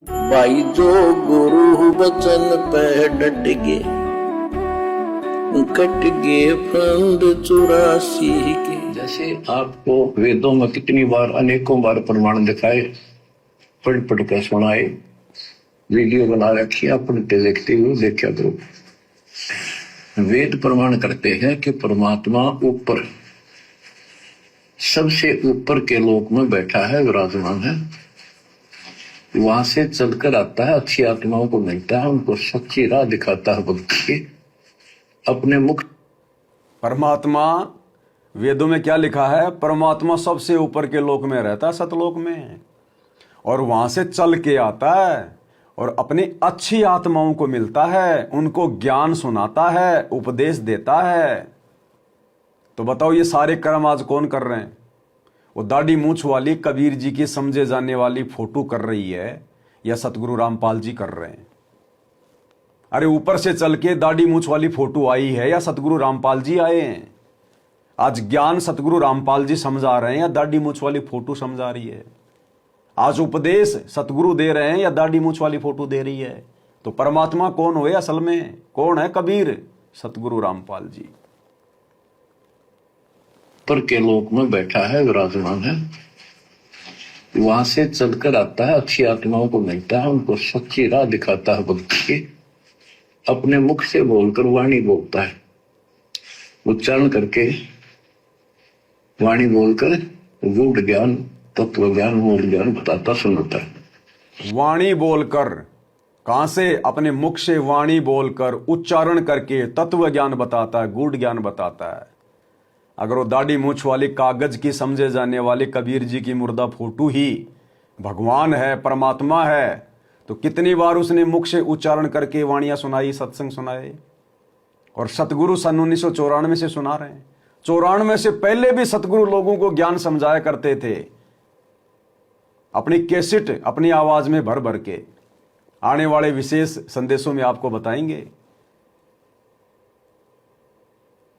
भाई जो गुरु वचन पे डट गए, कट गए फंद 84 के। जैसे आपको वेदों में कितनी बार अनेकों बार प्रमाण दिखाए, पढ़ पढ़ कर सुनाए, वीडियो बना रखी है, पढ़ते देखते हुए देखा करो। वेद प्रमाण करते हैं कि परमात्मा ऊपर, सबसे ऊपर के लोक में बैठा है, विराजमान है, वहां से चलकर आता है, अच्छी आत्माओं को मिलता है, उनको सच्ची राह दिखाता है भक्ति की अपने मुख। परमात्मा, वेदों में क्या लिखा है? परमात्मा सबसे ऊपर के लोक में रहता है, सतलोक में, और वहां से चल के आता है और अपनी अच्छी आत्माओं को मिलता है, उनको ज्ञान सुनाता है, उपदेश देता है। तो बताओ ये सारे कर्म आज कौन कर रहे हैं? वो दाढ़ी मूछ वाली कबीर जी की समझे जाने वाली फोटो कर रही है या सतगुरु रामपाल जी कर रहे हैं? अरे ऊपर से चल के दाढ़ी मूछ वाली फोटो आई है या सतगुरु रामपाल जी आए हैं? आज ज्ञान सतगुरु रामपाल जी समझा रहे हैं या दाढ़ी मूछ वाली फोटो समझा रही है? आज उपदेश सतगुरु दे रहे हैं या दाढ़ी मूछ वाली फोटो दे रही है? तो परमात्मा कौन हुए असल में? कौन है कबीर? सतगुरु रामपाल जी। ऊपर के लोक में बैठा है, विराजमान है, वहां से चलकर आता है, अच्छी आत्माओं को मिलता है, उनको सच्ची राह दिखाता है भक्ति की अपने मुख से बोलकर। वाणी बोलता है, उच्चारण करके, वाणी बोलकर गूढ़ ज्ञान, तत्व ज्ञान, मूल ज्ञान बताता सुनाता है। वाणी बोलकर, कहां से? अपने मुख से वाणी बोलकर, उच्चारण करके तत्व ज्ञान बताता है, गूढ़ ज्ञान बताता है। अगर वो दाढ़ी मूछ वाली कागज की समझे जाने वाली कबीर जी की मुर्दा फोटो ही भगवान है, परमात्मा है, तो कितनी बार उसने मुख से उच्चारण करके वाणियां सुनाई, सत्संग सुनाए। और सतगुरु सन 1994 से सुना रहे हैं। 94 से पहले भी सतगुरु लोगों को ज्ञान समझाया करते थे, अपनी कैसेट अपनी आवाज में भर भर के। आने वाले विशेष संदेशों में आपको बताएंगे।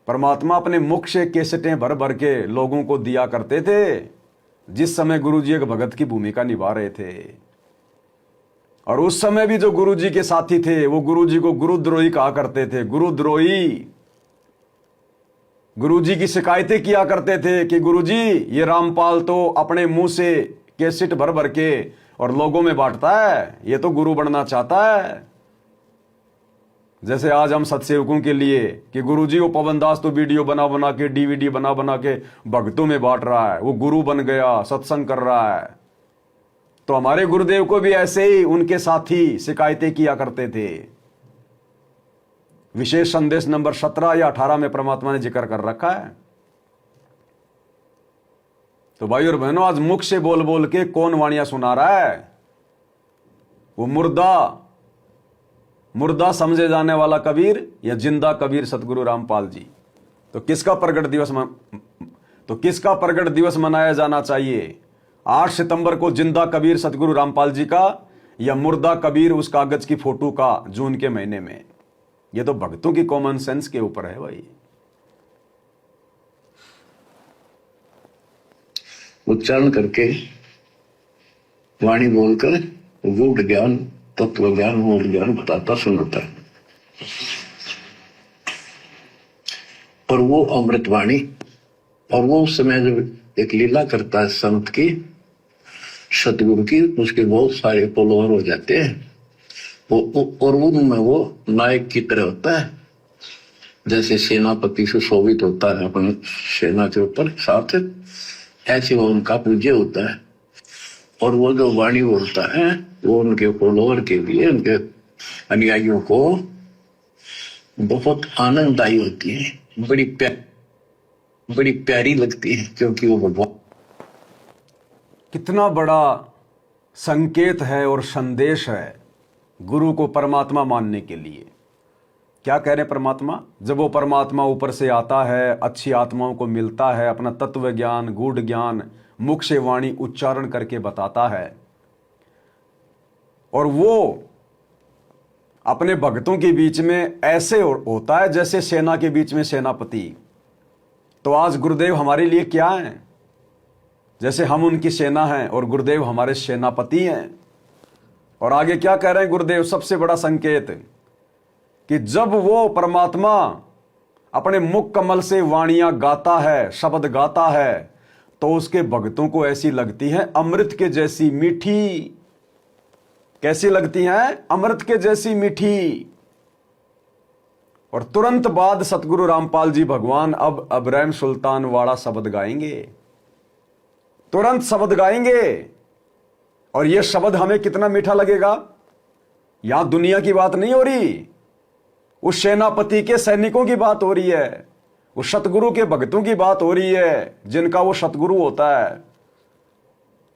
परमात्मा अपने मुख से कैसेटें भर भर के लोगों को दिया करते थे, जिस समय गुरुजी एक भगत की भूमिका निभा रहे थे। और उस समय भी जो गुरुजी के साथी थे वो गुरुजी को गुरुद्रोही कहा करते थे। गुरुद्रोही, गुरुजी की शिकायतें किया करते थे कि गुरुजी ये रामपाल तो अपने मुंह से कैसेट भर भर के और लोगों में बांटता है, ये तो गुरु बनना चाहता है। जैसे आज हम सत्सेवकों के लिए कि गुरुजी वो पवनदास तो वीडियो बना बना के, डीवीडी बना बना के भक्तों में बांट रहा है, वो गुरु बन गया, सत्संग कर रहा है। तो हमारे गुरुदेव को भी ऐसे ही उनके साथी शिकायतें किया करते थे। विशेष संदेश नंबर 17 या 18 में परमात्मा ने जिक्र कर रखा है। तो भाई और बहनों, आज मुख से बोल बोल के कौन वाणियां सुना रहा है? वो मुर्दा समझे जाने वाला कबीर या जिंदा कबीर सतगुरु रामपाल जी? तो किसका प्रगट दिवस मनाया जाना चाहिए? 8 सितंबर को जिंदा कबीर सतगुरु रामपाल जी का, या मुर्दा कबीर उस कागज की फोटो का जून के महीने में? ये तो भक्तों की कॉमन सेंस के ऊपर है भाई। उच्चारण करके, वाणी बोलकर गूढ़ ज्ञान, तत्व ज्ञान, मूल ज्ञान बताता सुनाता है। और वो अमृतवाणी, और वो उस समय जब एक लीला करता है संत की, सतगुरु की, उसके बहुत सारे फॉलोअर हो जाते हैं। और उनमें वो नायक की तरह होता है, जैसे सेनापति सुशोभित होता है अपने सेना के ऊपर साथ, ऐसे वो उनका पूज्य होता है। और वो जो वाणी बोलता है वो उनके फॉलोअर के लिए, उनके अनुयायियों को बहुत आनंददायी होती है, बड़ी प्यारी लगती है, क्योंकि वो भगवान। कितना बड़ा संकेत है और संदेश है गुरु को परमात्मा मानने के लिए। क्या कह रहे परमात्मा? जब वो परमात्मा ऊपर से आता है, अच्छी आत्माओं को मिलता है, अपना तत्व ज्ञान, गूढ़ ज्ञान मुख से वाणी उच्चारण करके बताता है, और वो अपने भक्तों के बीच में ऐसे होता है जैसे सेना के बीच में सेनापति। तो आज गुरुदेव हमारे लिए क्या है? जैसे हम उनकी सेना हैं और गुरुदेव हमारे सेनापति हैं। और आगे क्या कह रहे हैं गुरुदेव, सबसे बड़ा संकेत कि जब वो परमात्मा अपने मुख कमल से वाणियां गाता है, शब्द गाता है, तो उसके भक्तों को ऐसी लगती है अमृत के जैसी मीठी। कैसी लगती हैं? अमृत के जैसी मीठी। और तुरंत बाद सतगुरु रामपाल जी भगवान अब अब्राहिम सुल्तान वाला शब्द गाएंगे, तुरंत शब्द गाएंगे। और यह शब्द हमें कितना मीठा लगेगा। यहां दुनिया की बात नहीं हो रही, उस सेनापति के सैनिकों की बात हो रही है, उस सतगुरु के भक्तों की बात हो रही है, जिनका वो सतगुरु होता है।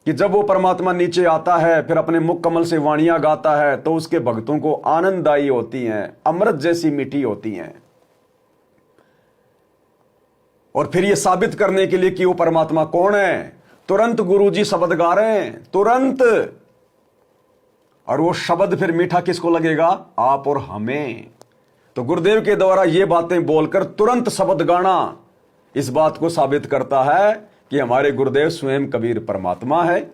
कि जब वो परमात्मा नीचे आता है, फिर अपने मुख कमल से वाणियां गाता है, तो उसके भक्तों को आनंददायी होती हैं, अमृत जैसी मीठी होती हैं। और फिर ये साबित करने के लिए कि वो परमात्मा कौन है, तुरंत गुरुजी शब्द गा रहे हैं, तुरंत। और वो शब्द फिर मीठा किसको लगेगा? आप और हमें। तो गुरुदेव के द्वारा ये बातें बोलकर तुरंत शब्द गाना इस बात को साबित करता है कि हमारे गुरुदेव स्वयं कबीर परमात्मा है,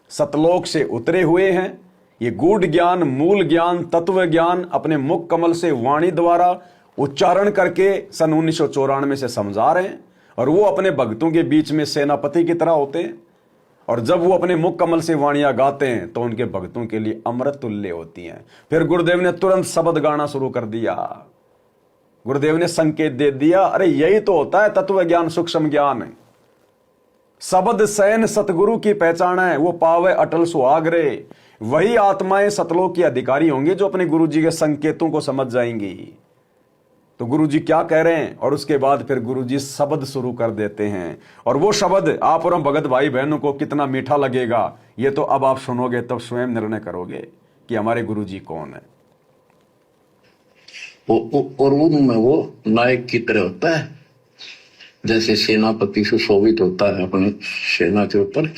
सतलोक से उतरे हुए हैं। ये गूढ़ ज्ञान, मूल ज्ञान, तत्व ज्ञान अपने मुख कमल से वाणी द्वारा उच्चारण करके सन 1994 से समझा रहे हैं। और वो अपने भक्तों के बीच में सेनापति की तरह होते हैं। और जब वो अपने मुख कमल से वाणियां गाते हैं तो उनके भक्तों के लिए अमृत तुल्य होती हैं। फिर गुरुदेव ने तुरंत शब्द गाना शुरू कर दिया। गुरुदेव ने संकेत दे दिया, अरे यही तो होता है तत्व ज्ञान, सूक्ष्म ज्ञान। शब्द सैन सतगुरु की पहचान है, वो पावे अटल सुहागरे। वही आत्माएं सतलोक के अधिकारी होंगे जो अपने गुरुजी के संकेतों को समझ जाएंगी। तो गुरुजी क्या कह रहे हैं, और उसके बाद फिर गुरुजी शब्द शुरू कर देते हैं। और वो शब्द आप और हम भगत भाई बहनों को कितना मीठा लगेगा, ये तो अब आप सुनोगे तब स्वयं निर्णय करोगे कि हमारे गुरुजी कौन है। और उनमें वो नायक की तरह होता है, जैसे सेनापति सुशोभित होता है अपनी सेना के ऊपर।